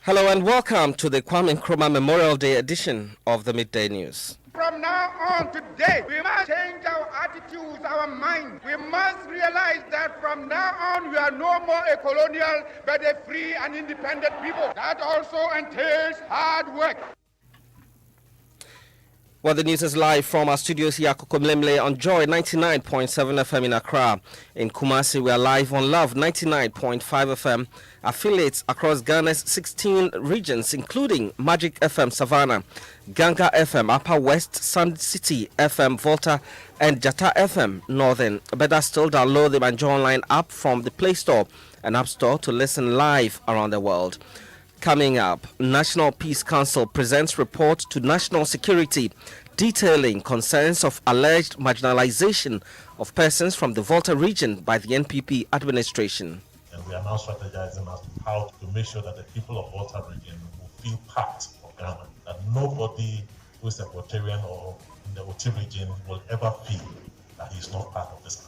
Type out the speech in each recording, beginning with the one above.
Hello and welcome to the Kwame Nkrumah Memorial Day edition of the Midday News. From now on today, we must change our attitudes, our minds. We must realize that from now on, we are no more a colonial, but a free and independent people. That also entails hard work. Well, the news is live from our studios here at Kokomlemle on Joy 99.7 FM in Accra. In Kumasi, we are live on Love 99.5 FM. Affiliates across Ghana's 16 regions, including Magic FM Savannah, Ganga FM Upper West, Sun City FM Volta, and Jata FM Northern. Better still, download the Manjo Online app from the Play Store and App Store to listen live around the world. Coming up, National Peace Council presents report to National Security detailing concerns of alleged marginalization of persons from the Volta region by the NPP administration. And we are now strategizing as to how to make sure that the people of Volta region will feel part of Ghana, that nobody who is a Voltarian or in the Oti region will ever feel that he is not part of this country.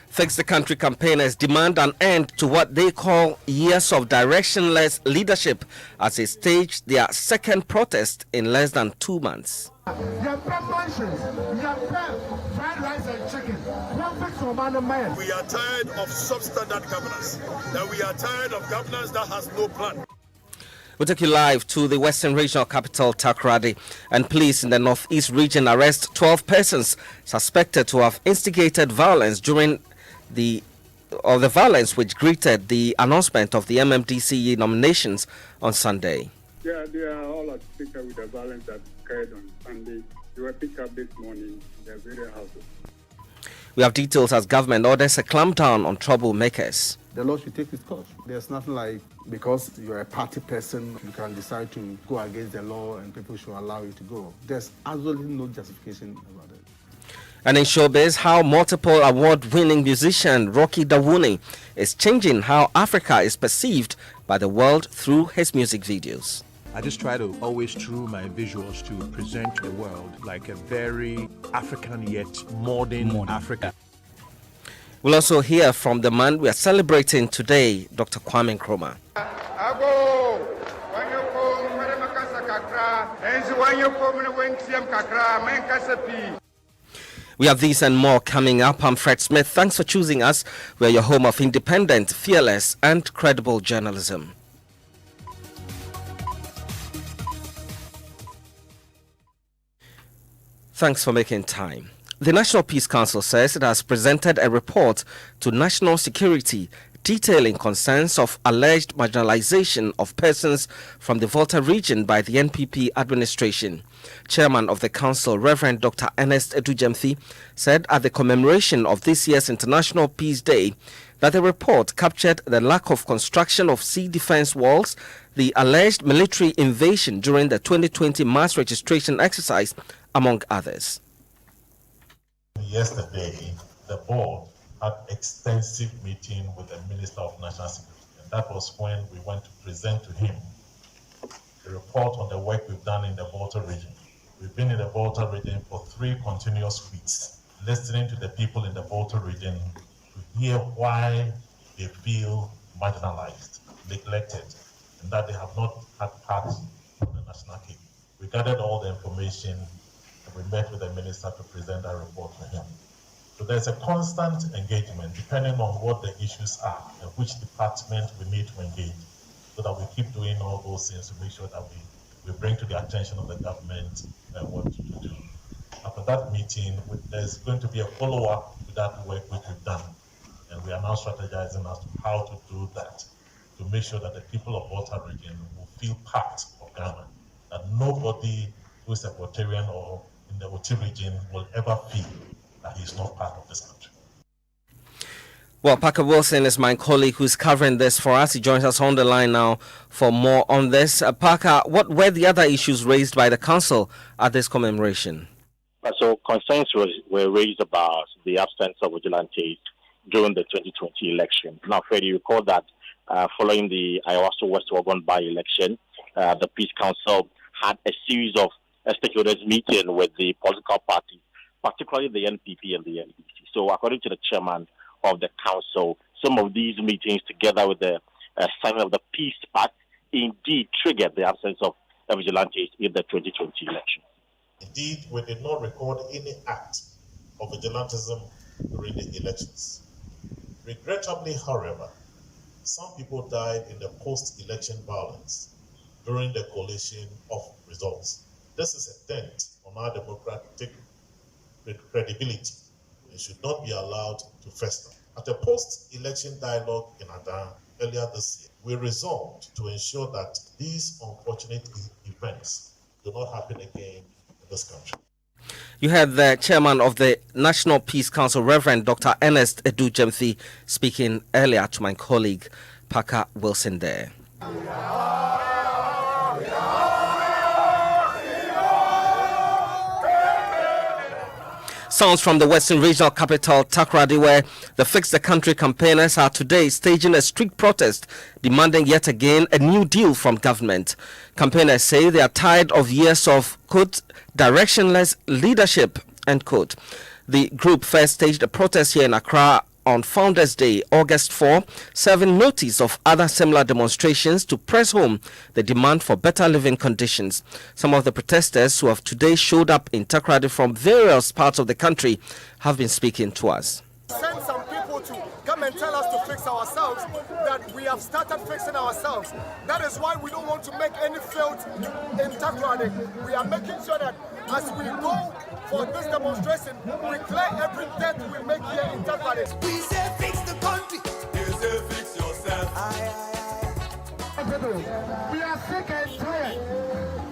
Fix the Country campaigners demand an end to what they call years of directionless leadership as they stage their second protest in less than 2 months. We are tired of substandard governance. That we are tired of governance that has no plan. We'll take you live to the Western Regional Capital, Takoradi, and police in the Northeast region arrest 12 persons suspected to have instigated violence during the violence which greeted the announcement of the MMDCE nominations on Sunday. Yeah, they are all at stake with the violence that occurred on Sunday. They were picked up this morning in their various houses. We have details as government orders a clampdown on troublemakers. The law should take its course. There's nothing like because you're a party person, you can decide to go against the law and people should allow you to go. There's absolutely no justification about it. And in showbiz, how multiple award-winning musician Rocky Dawuni is changing how Africa is perceived by the world through his music videos. I just try to always, through my visuals, to present to the world like a very African yet modern Africa. We'll also hear from the man we are celebrating today, Dr. Kwame Nkrumah. We have these and more coming up. I'm Fred Smith. Thanks for choosing us. We're your home of independent, fearless, and credible journalism. Thanks for making time. The National Peace Council says it has presented a report to National Security detailing concerns of alleged marginalization of persons from the Volta region by the NPP administration. Chairman of the Council, Reverend Dr. Ernest Edujemfi, said at the commemoration of this year's International Peace Day that the report captured the lack of construction of sea defense walls, the alleged military invasion during the 2020 mass registration exercise, among others. Yesterday, the board had extensive meeting with the Minister of National Security, and that was when we went to present to him the report on the work we've done in the Volta region. We've been in the Volta region for 3 continuous weeks, listening to the people in the Volta region to hear why they feel marginalized, neglected, and that they have not had part of the national cake. We gathered all the information and we met with the minister to present that report to him. So there's a constant engagement depending on what the issues are and which department we need to engage, so that we keep doing all those things to make sure that we bring to the attention of the government what to do. After that meeting, there's going to be a follow-up to that work which we've done. And we are now strategizing as to how to do that, to make sure that the people of Volta region will feel part of Ghana, that nobody who is a Voltarian or in the Oti region will ever feel that he is not part of this country. Well, Parker Wilson is my colleague who's covering this for us. He joins us on the line now for more on this. Parker, what were the other issues raised by the council at this commemoration? So concerns were raised about the absence of vigilantes during the 2020 election. Now, Fred, you recall that following the Ayawaso West Wagon by-election, the Peace Council had a series of stakeholders meeting with the political parties, particularly the NPP and the NDC. So according to the chairman of the council, some of these meetings, together with the signing of the Peace Pact, indeed triggered the absence of vigilantes in the 2020 election. Indeed, we did not record any act of vigilantism during the elections. Regrettably, however, some people died in the post-election violence during the collation of results. This is a dent on our democratic credibility and should not be allowed to fester. At a post-election dialogue in Adan earlier this year, we resolved to ensure that these unfortunate events do not happen again in this country. You had the chairman of the National Peace Council, Reverend Dr. Ernest Edu Jemfi, speaking earlier to my colleague Parker Wilson there. Sounds from the Western Regional Capital, Takoradi, where the Fix the Country campaigners are today staging a street protest demanding yet again a new deal from government. Campaigners say they are tired of years of, quote, directionless leadership, end quote. The group first staged a protest here in Accra on Founders Day, August 4, serving notice of other similar demonstrations to press home the demand for better living conditions. Some of the protesters who have today showed up in Takoradi from various parts of the country have been speaking to us. Send some people to come and tell us to fix ourselves, that we have started fixing ourselves. That is why we don't want to make any field in Takoradi. We are making sure that as we go for this demonstration, we clear every debt we make here in Takoradi. We say fix the country. You say fix yourself. We are sick and tired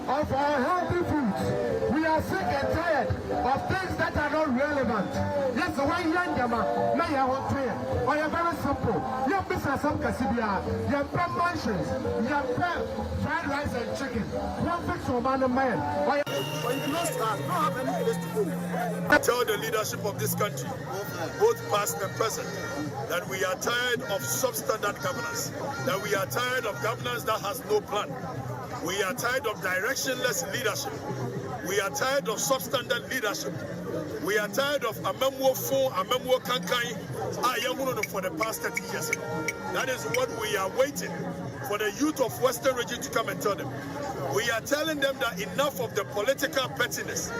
of our healthy foods. We are sick and tired of things that are not relevant. Yes, why young yama, may I want to or you're very simple. You have business some Casibia, you have mansions, you have fried rice and chicken. One fix for man and man. Tell the leadership of this country, both past and present, that we are tired of substandard governance, that we are tired of governance that has no plan. We are tired of directionless leadership. We are tired of substandard leadership. We are tired of Amemwo Fo, Amemwo Kankai, Ayamuno for the past 30 years. That is what we are waiting for the youth of Western region to come and tell them. We are telling them that enough of the political pettiness.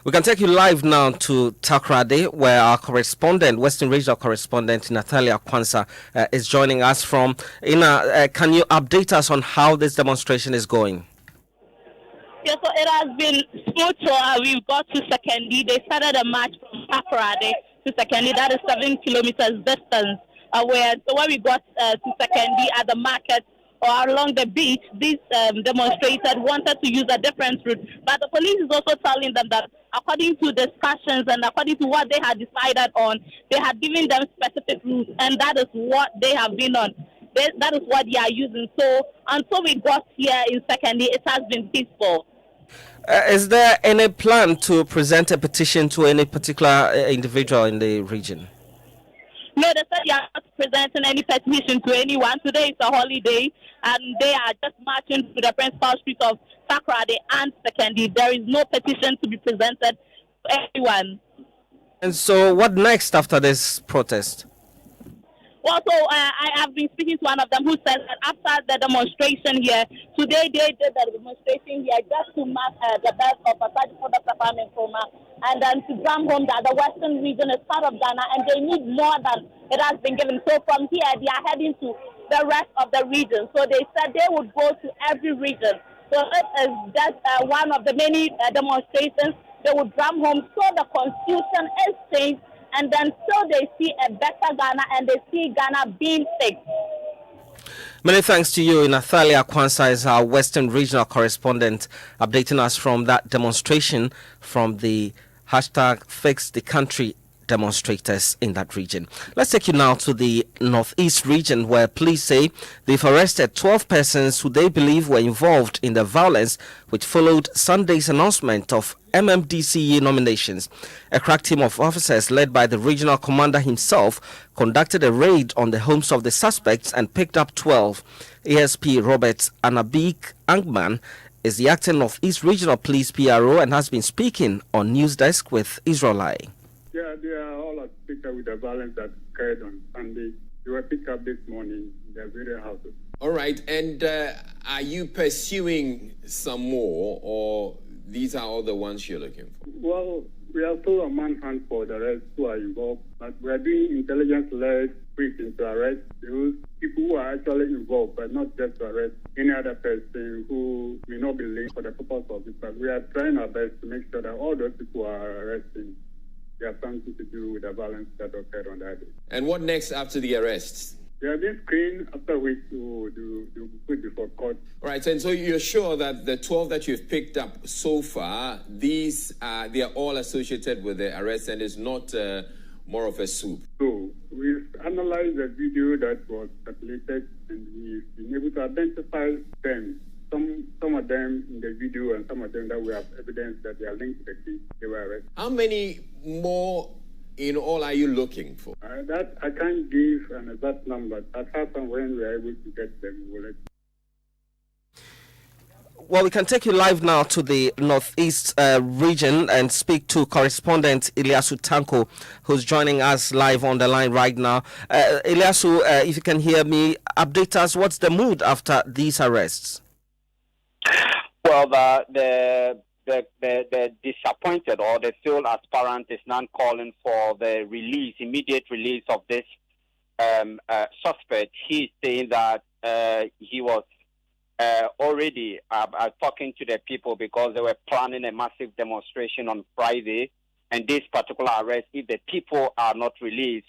We can take you live now to Takoradi, where our correspondent, Western Regional correspondent Natalia Kwanzaa, is joining us from. Ina, can you update us on how this demonstration is going? Yes, so it has been smooth. We've got to Sekendi. They started a march from Takoradi to Sekendi. That is 7 kilometers distance. When we got to Sekendi at the market or along the beach, these demonstrators wanted to use a different route. But the police is also telling them that according to discussions and according to what they had decided on, they had given them specific routes, and that is what they have been on. That is what they are using. So until we got here in Sekendi, it has been peaceful. Is there any plan to present a petition to any particular individual in the region? No, they said they are not presenting any petition to anyone. Today is a holiday, and they are just marching to the principal street of Takoradi and Sekendi. There is no petition to be presented to anyone. And so, what next after this protest? Well, so I have been speaking to one of them who said that after the demonstration here, today they did the demonstration here just to mark the birth of Asadi for Dr. Kwame Nkrumah, and then to drum home that the Western region is part of Ghana and they need more than it has been given. So from here, they are heading to the rest of the region. So they said they would go to every region. So it is just one of the many demonstrations. They would drum home so the constitution is changed, and then so they see a better Ghana and they see Ghana being fixed. Many thanks to you. Natalia Kwanzaa is our Western Regional correspondent, updating us from that demonstration from the hashtag Fix the Country demonstrators in that region. Let's take you now to the Northeast region, where police say they've arrested 12 persons who they believe were involved in the violence which followed Sunday's announcement of MMDCE nominations. A crack team of officers led by the regional commander himself conducted a raid on the homes of the suspects and picked up 12. ASP Robert Anabik Angman is the acting Northeast Regional Police PRO and has been speaking on News Desk with Israelite. Yeah, they are all at picture with the violence that occurred on Sunday They were picked up this morning in their various houses. All right. And are you pursuing some more, or these are all the ones you're looking for? Well, we are still on manhunt for the rest who are involved, but we are doing intelligence-led sweeping to arrest those people who are actually involved, but not just to arrest any other person who may not be linked for the purpose of this. But we are trying our best to make sure that all those people who are arrested, they have something to do with the violence that occurred on that day. And what next after the arrests? They have been screened, after which to put before court. All right, and so you're sure that the 12 that you've picked up so far, they are all associated with the arrest, and it's not more of a soup? So we've analyzed the video that was circulated, and we've been able to identify them. Some of them in the video, and some of them that we have evidence that they are linked to the case, they were arrested. How many more in all are you looking for? That I can't give an exact number. As far as when we are able to get them, we'll let you. Well, we can take you live now to the northeast region and speak to correspondent Ilyasu Tanko, who's joining us live on the line right now. Ilyasu, if you can hear me, update us. What's the mood after these arrests? Well, the disappointed or the still aspirant is now calling for the immediate release of this suspect. He's saying that he was already talking to the people because they were planning a massive demonstration on Friday, and this particular arrest, if the people are not released,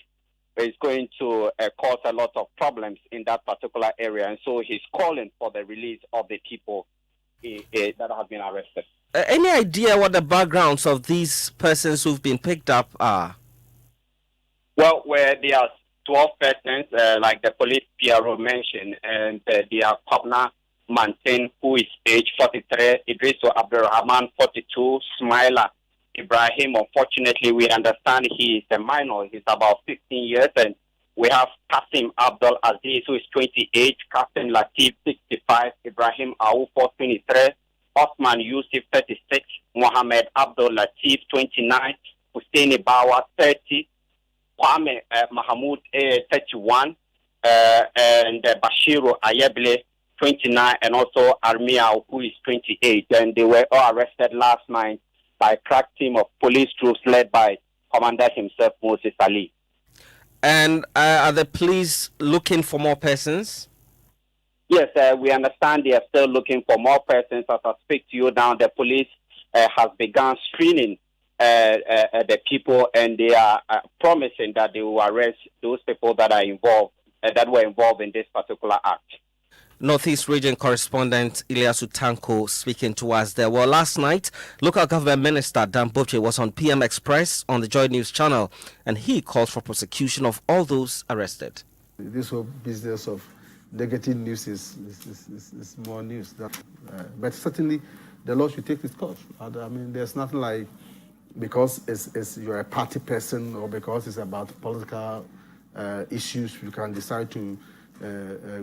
is going to cause a lot of problems in that particular area. And so he's calling for the release of the people that have been arrested. Any idea what the backgrounds of these persons who've been picked up are? Well, there are 12 persons, like the police PRO mentioned, and they are Kwabna Mantin, who is age 43, Idriso Abdurrahman, 42, Smaila Ibrahim. Unfortunately, we understand he is a minor. He's about 15 years. And we have Qasim Abdul Aziz, who is 28, Qasim Latif, 65, Ibrahim Aoufo, 23, Osman Yusuf, 36, Mohammed Abdul Latif, 29, Hussein Bawa, 30, Kwame Mahmoud, 31, and Bashiru Ayeble, 29, and also Armia, who is 28. And they were all arrested last night by a crack team of police troops led by Commander himself, Moses Ali. And are the police looking for more persons? Yes, we understand they are still looking for more persons. As I speak to you now, the police has begun screening the people, and they are promising that they will arrest those people that are involved, that were involved in this particular act. Northeast Region correspondent Ilyasu Tanko speaking to us there. Well, last night, local government minister Dan Boche was on PM Express on the Joy News channel, and he called for prosecution of all those arrested. This whole business of negative news is more news. But certainly, the law should take its course. I mean, there's nothing like because you're a party person or because it's about political issues, you can decide to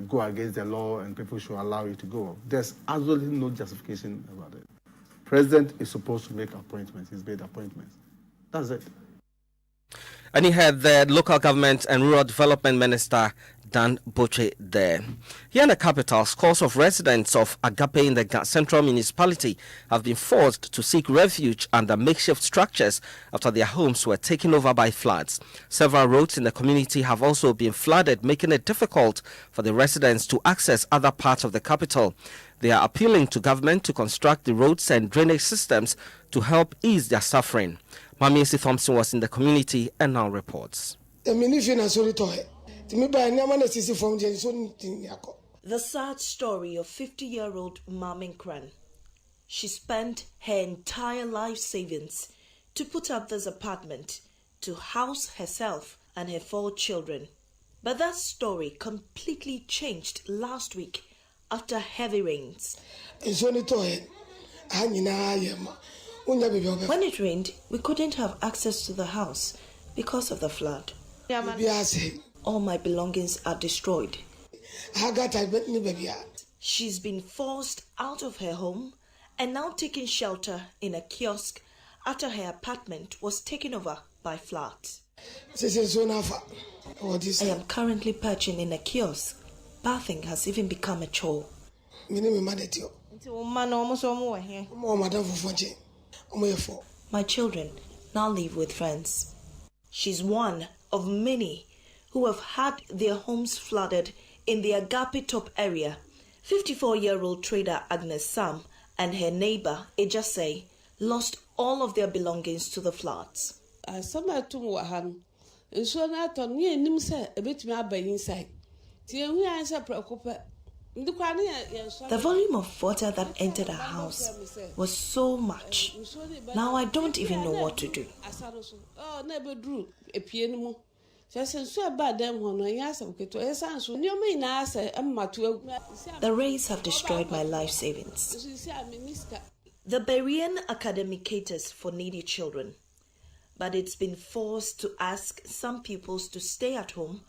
go against the law and people should allow you to go. There's absolutely no justification about it. President is supposed to make appointments. He's made appointments. That's it. And he had the local government and rural development minister Dan Boche there. Here in the capital, scores of residents of Agape in the central municipality have been forced to seek refuge under makeshift structures after their homes were taken over by floods. Several roads in the community have also been flooded, making it difficult for the residents to access other parts of the capital. They are appealing to government to construct the roads and drainage systems to help ease their suffering. Mamiesi Thompson was in the community and now reports. The sad story of 50-year-old Mamin Kran. She spent her entire life savings to put up this apartment to house herself and her 4 children. But that story completely changed last week after heavy rains. When it rained, we couldn't have access to the house because of the flood. All my belongings are destroyed. She's been forced out of her home and now taking shelter in a kiosk after her apartment was taken over by floods. I am currently perching in a kiosk. Bathing has even become a chore. My children now live with friends. She's one of many who have had their homes flooded in the Agape Top area. 54-year-old trader Agnes Sam and her neighbor Ejase lost all of their belongings to the floods. The volume of water that entered our house was so much. Now I don't even know what to do. The rains have destroyed my life savings. The Berean Academy caters for needy children, but it's been forced to ask some pupils to stay at home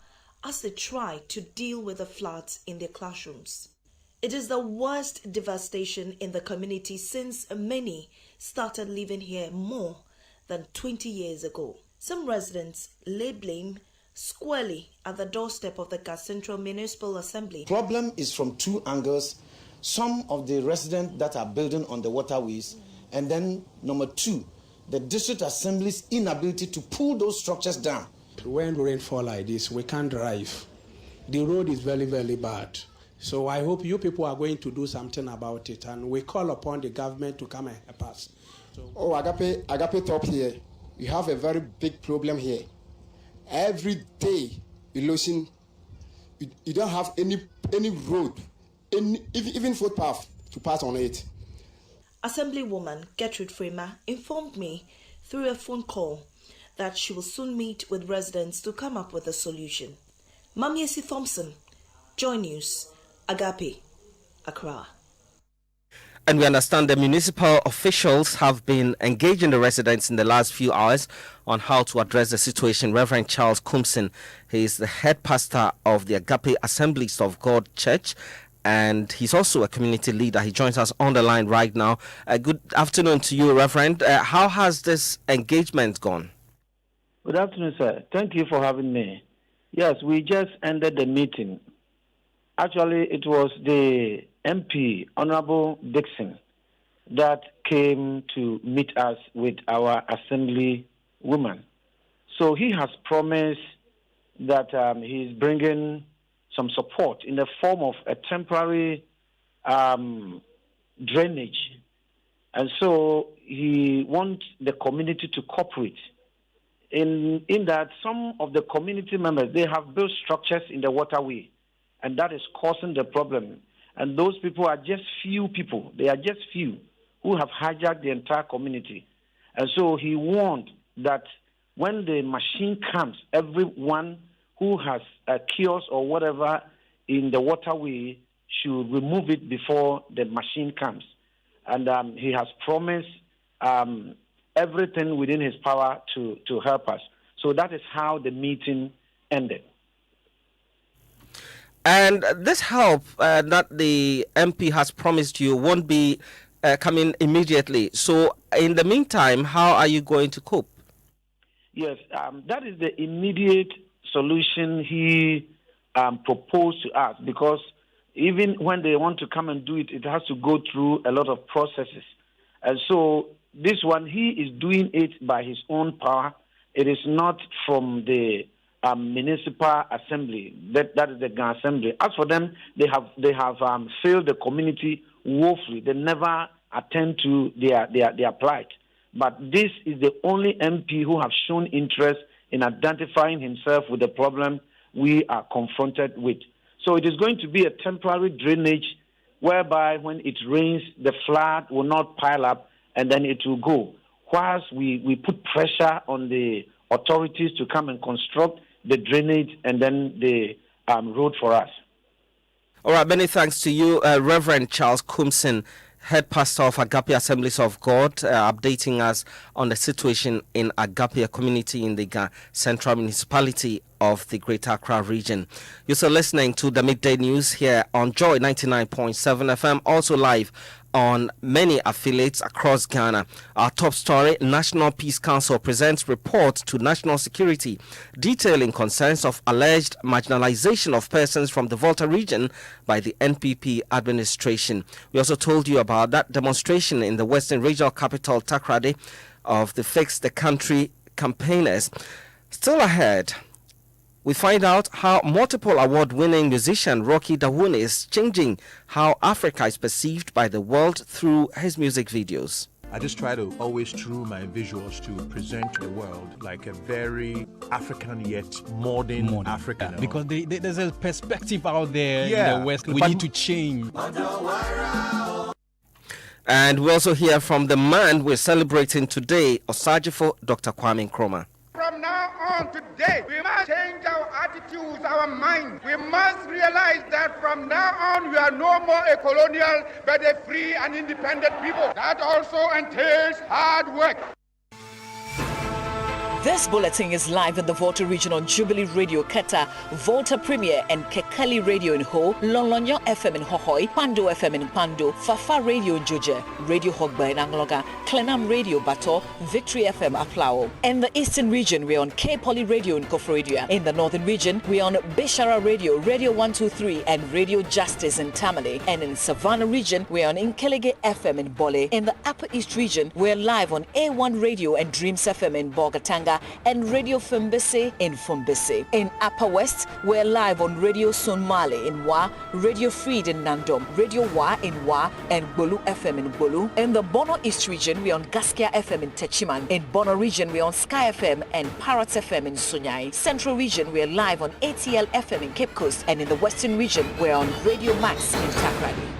as they try to deal with the floods in their classrooms. It is the worst devastation in the community since many started living here more than 20 years ago. Some residents lay blame squarely at the doorstep of the Gas Central Municipal Assembly. Problem is from two angles. Some of the residents that are building on the waterways, and then number two, the district assembly's inability to pull those structures down. When rainfall like this, we can't drive. The road is very, very bad. So I hope you people are going to do something about it, and we call upon the government to come and help us. Agape Top here, you have a very big problem here. Every day you losing, you don't have any road, even footpath to pass on it. Assemblywoman Gertrude Freeman informed me through a phone call that she will soon meet with residents to come up with a solution. Mamiesi Thompson, Joy News, Agape, Accra. And we understand the municipal officials have been engaging the residents in the last few hours on how to address the situation. Reverend Charles Kumsin, he is the head pastor of the Agape Assemblies of God Church, and he's also a community leader. He joins us on the line right now. Good afternoon to you, Reverend. How has this engagement gone? Good afternoon, sir. Thank you for having me. Yes, we just ended the meeting. Actually, it was the MP, Honorable Dixon, that came to meet us with our assembly woman. So he has promised that he's bringing some support in the form of a temporary drainage. And so he wants the community to cooperate. In that some of the community members, they have built structures in the waterway, and that is causing the problem. And those people are just few people. They are just few who have hijacked the entire community. And so he warned that when the machine comes, everyone who has a kiosk or whatever in the waterway should remove it before the machine comes. And he has promised everything within his power to help us. So that is how the meeting ended. And this help that the MP has promised you won't be coming immediately. So in the meantime, how are you going to cope? Yes, that is the immediate solution he proposed to us, because even when they want to come and do it, it has to go through a lot of processes. And so this one, he is doing it by his own power. It is not from the municipal assembly. That is the Ghana assembly. As for them, they have failed the community woefully. They never attend to their plight. But this is the only MP who have shown interest in identifying himself with the problem we are confronted with. So it is going to be a temporary drainage whereby when it rains, the flood will not pile up and then it will go. Whilst we put pressure on the authorities to come and construct the drainage and then the road for us. All right, many thanks to you, Reverend Charles Kumsin, head pastor of Agape Assemblies of God, updating us on the situation in Agape, a community in the Central Municipality of the Greater Accra region. You're still listening to the Midday News here on Joy 99.7 FM, also live on many affiliates across Ghana. Our top story, National Peace Council presents report to National Security detailing concerns of alleged marginalization of persons from the Volta region by the NPP administration. We also told you about that demonstration in the Western Regional Capital, Takoradi, of the Fix the Country campaigners. Still ahead, we find out how multiple award-winning musician Rocky Dawuni is changing how Africa is perceived by the world through his music videos. I just try to always, through my visuals, to present to the world like a very African yet modern African. Because there's a perspective out there in the West. We need to change. And we also hear from the man we're celebrating today, Osajifo Dr. Kwame Nkrumah. From now on today, we must change our attitudes, our minds. We must realize that from now on, we are no more a colonial, but a free and independent people. That also entails hard work. This bulletin is live in the Volta region on Jubilee Radio Keta, Volta Premier and Kekali Radio in Ho, Lonlonyo FM in Hohoi, Pando FM in Pando, Fafa Radio in Joje, Radio Hogba in Angloga, Klenam Radio Bato, Victory FM Aplao. In the Eastern region, we're on K-Poly Radio in Kofrodia. In the Northern region, we're on Bishara Radio, Radio 123 and Radio Justice in Tamale. And in Savannah region, we're on Inkelege FM in Bole. In the Upper East region, we're live on A1 Radio and Dreams FM in Bogatanga and Radio Fumbese in Fumbese. In Upper West, we're live on Radio Sonmale in Wa, Radio Freed in Nandom, Radio Wa in Wa, and Bolu FM in Bolu. In the Bono East region, we're on Gaskia FM in Techiman. In Bono region, we're on Sky FM and Parrot FM in Sunyai. Central region, we're live on ATL FM in Cape Coast. And in the Western region, we're on Radio Max in Takrady.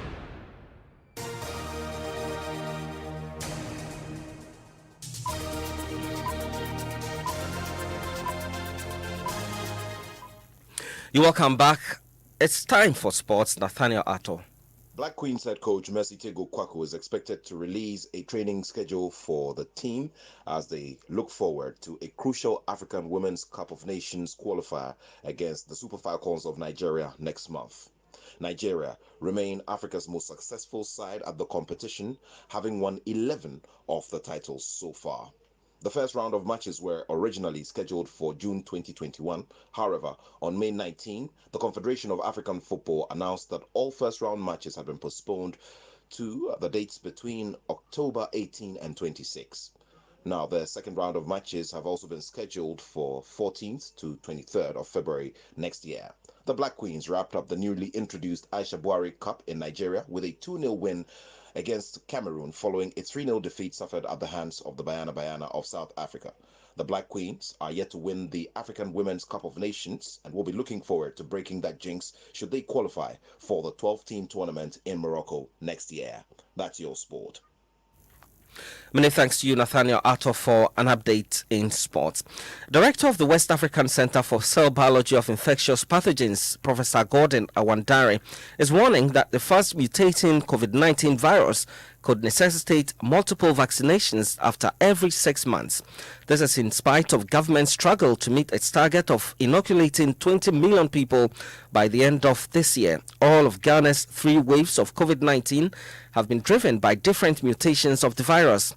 You're welcome back. It's time for sports. Nathaniel Atto. Black Queens head coach Mercy Tego Kwaku is expected to release a training schedule for the team as they look forward to a crucial African Women's Cup of Nations qualifier against the Super Falcons of Nigeria next month. Nigeria remain Africa's most successful side at the competition, having won 11 of the titles so far. The first round of matches were originally scheduled for June 2021. However, on May 19, the Confederation of African Football announced that all first-round matches had been postponed to the dates between October 18 and 26. Now, the second round of matches have also been scheduled for 14th to 23rd of February next year. The Black Queens wrapped up the newly introduced Aisha Buhari Cup in Nigeria with a 2-0 win against Cameroon following a 3-0 defeat suffered at the hands of the Bayana of South Africa. The Black Queens are yet to win the African Women's Cup of Nations and will be looking forward to breaking that jinx should they qualify for the 12-team tournament in Morocco next year. That's your sport. Many thanks to you, Nathaniel Atto, for an update in sports. Director of the West African Center for Cell Biology of Infectious Pathogens, Professor Gordon Awandare, is warning that the first mutating COVID-19 virus could necessitate multiple vaccinations after every 6 months. This is in spite of government's struggle to meet its target of inoculating 20 million people by the end of this year. All of Ghana's 3 waves of COVID-19 have been driven by different mutations of the virus.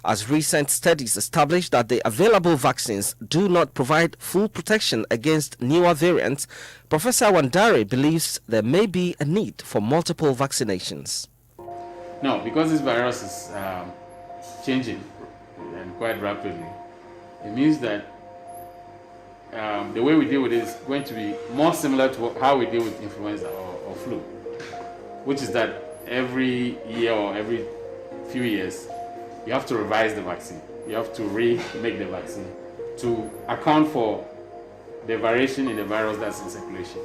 As recent studies establish that the available vaccines do not provide full protection against newer variants, Professor Awandare believes there may be a need for multiple vaccinations. No, because this virus is changing and quite rapidly, it means that the way we deal with it is going to be more similar to how we deal with influenza or flu, which is that every year or every few years, you have to revise the vaccine. You have to remake the vaccine to account for the variation in the virus that's in circulation.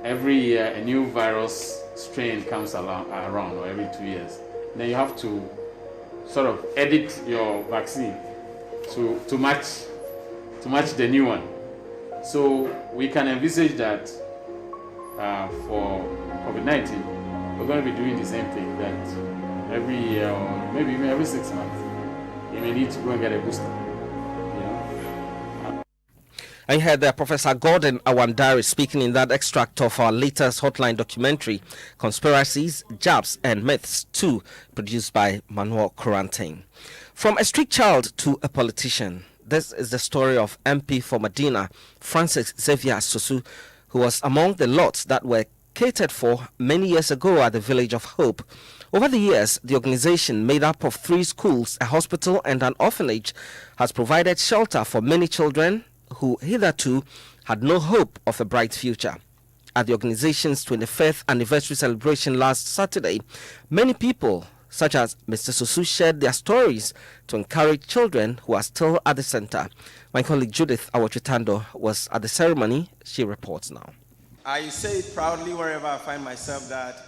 Every year, a new virus strain comes around, or every 2 years. Then you have to sort of edit your vaccine to match the new one. So we can envisage that for COVID-19, we're going to be doing the same thing, that every year or maybe even every 6 months, you may need to go and get a booster. I heard Professor Gordon Awandari speaking in that extract of our latest Hotline documentary, Conspiracies, Jabs and Myths 2, produced by Manuel Corantin. From a street child to a politician, this is the story of MP for Medina, Francis Xavier Susu, who was among the lots that were catered for many years ago at the Village of Hope. Over the years, the organization, made up of 3 schools, a hospital and an orphanage, has provided shelter for many children who hitherto had no hope of a bright future. At the organization's 25th anniversary celebration last Saturday, many people, such as Mr. Susu, shared their stories to encourage children who are still at the center. My colleague Judith Awachitando was at the ceremony. She reports now. I say it proudly wherever I find myself that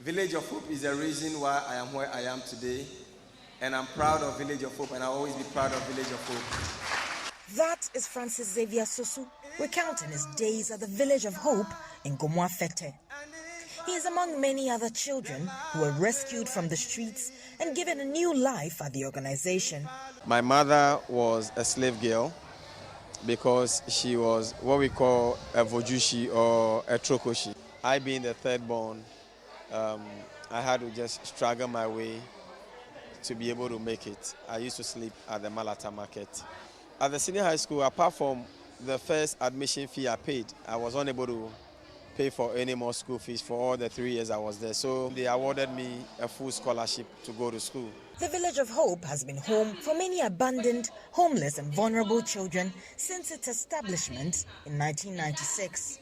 Village of Hope is the reason why I am where I am today. And I'm proud of Village of Hope, and I'll always be proud of Village of Hope. That is Francis Xavier Susu, recounting his days at the Village of Hope in Gomoa Fete. He is among many other children who were rescued from the streets and given a new life at the organization. My mother was a slave girl because she was what we call a vojushi or a trokoshi. I being the third born, I had to just struggle my way to be able to make it. I used to sleep at the Malata market. At the senior high school, apart from the first admission fee I paid, I was unable to pay for any more school fees for all the 3 years I was there. So they awarded me a full scholarship to go to school. The Village of Hope has been home for many abandoned, homeless and vulnerable children since its establishment in 1996.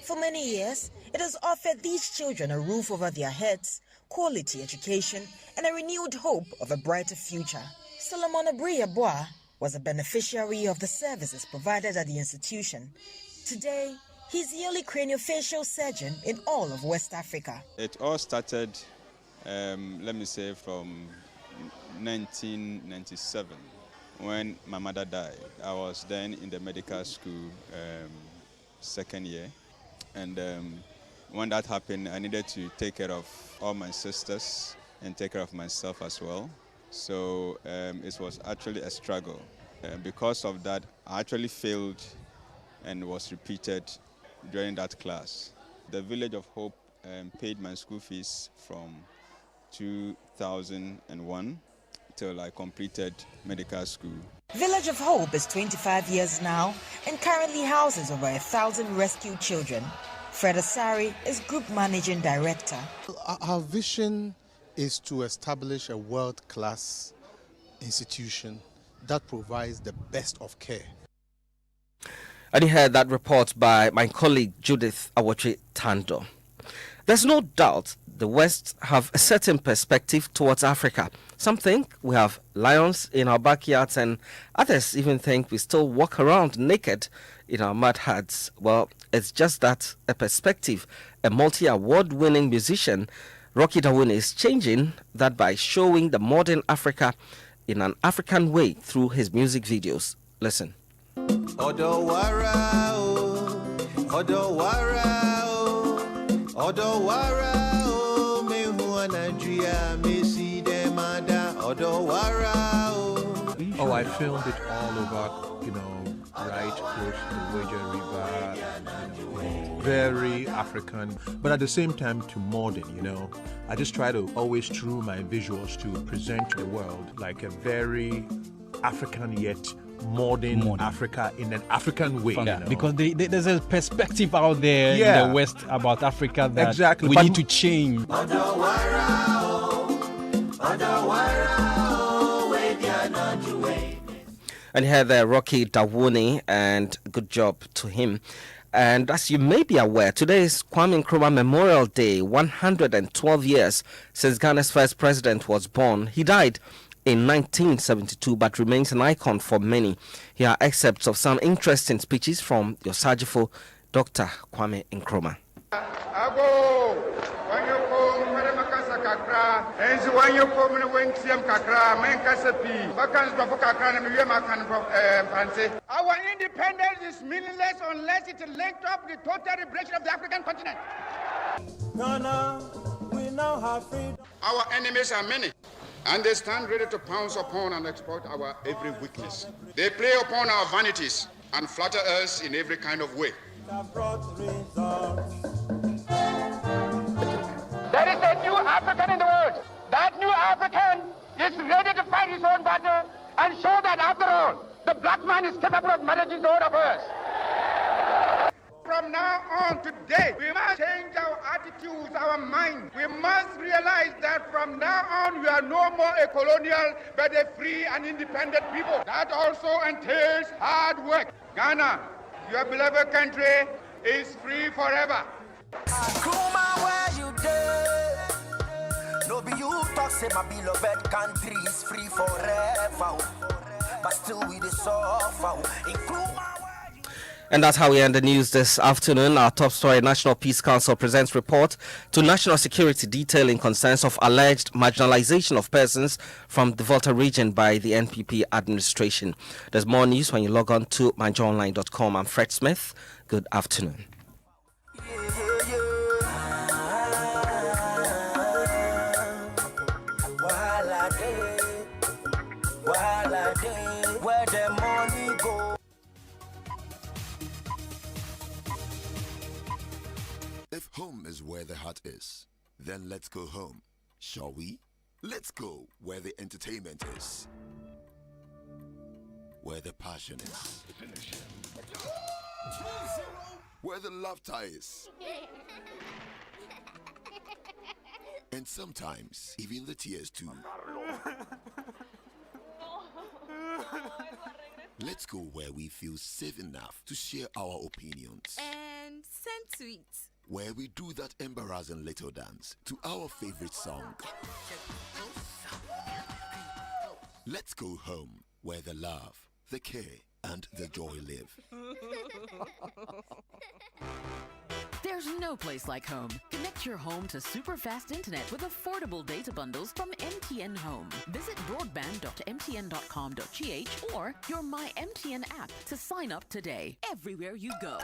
For many years, it has offered these children a roof over their heads, quality education, and a renewed hope of a brighter future. Solomon Abriya-Boa was a beneficiary of the services provided at the institution. Today, he's the only craniofacial surgeon in all of West Africa. It all started, let me say, from 1997 when my mother died. I was then in the medical school, second year. And when that happened, I needed to take care of all my sisters and take care of myself as well. So it was actually a struggle. Because of that, I actually failed and was repeated during that class. The Village of Hope paid my school fees from 2001 till I completed medical school. Village of Hope is 25 years now and currently houses over 1,000 rescued children. Fred Asari is Group Managing Director. Our vision is to establish a world-class institution that provides the best of care. And you heard that report by my colleague Judith Awachitando. There's no doubt the West have a certain perspective towards Africa. Some think we have lions in our backyards, and others even think we still walk around naked in our mud huts. Well, it's just that a perspective. A multi-award-winning musician, Rocky Dawuni, is changing that by showing the modern Africa in an African way through his music videos. Listen. Oh, I filmed it all over, right close to the Wager River, very African, but at the same time to modern, I just try to always, through my visuals, to present to the world like a very African yet modern Africa in an African way. Because there's a perspective out there in the West about Africa that we need to change. And here there, Rocky Dawuni, and good job to him. And as you may be aware, today is Kwame Nkrumah Memorial Day, 112 years since Ghana's first president was born. He died in 1972, but remains an icon for many. Here are excerpts of some interesting speeches from Yosajifo Dr. Kwame Nkrumah. Our independence is meaningless unless it linked up the total liberation of the African continent. Ghana, we now have freedom. Our enemies are many, and they stand ready to pounce upon and exploit our every weakness. They play upon our vanities and flatter us in every kind of way. There is a new African in the world. That new African is ready to fight his own battle and show that after all, the black man is capable of managing his own affairs. From now on today, we must change our attitudes, our minds. We must realize that from now on, we are no more a colonial, but a free and independent people. That also entails hard work. Ghana, your beloved country, is free forever. No be you talk say my beloved country is free forever, but still we the suffer. And that's how we end the news this afternoon. Our top story: National Peace Council presents report to National Security detailing concerns of alleged marginalization of persons from the Volta region by the NPP administration. There's more news when you log on to myjoyonline.com. I'm Fred Smith. Good afternoon. Where the money go? If home is where the heart is, then let's go home, shall we? Let's go where the entertainment is, where the passion is, where the laughter is, and sometimes even the tears too. Let's go where we feel safe enough to share our opinions and send tweets, where we do that embarrassing little dance to our favorite song. Let's go home where the love, the care, and the joy live. There's no place like home. Connect your home to super fast internet with affordable data bundles from MTN Home. Visit broadband.mtn.com.gh or your My MTN app to sign up today. Everywhere you go.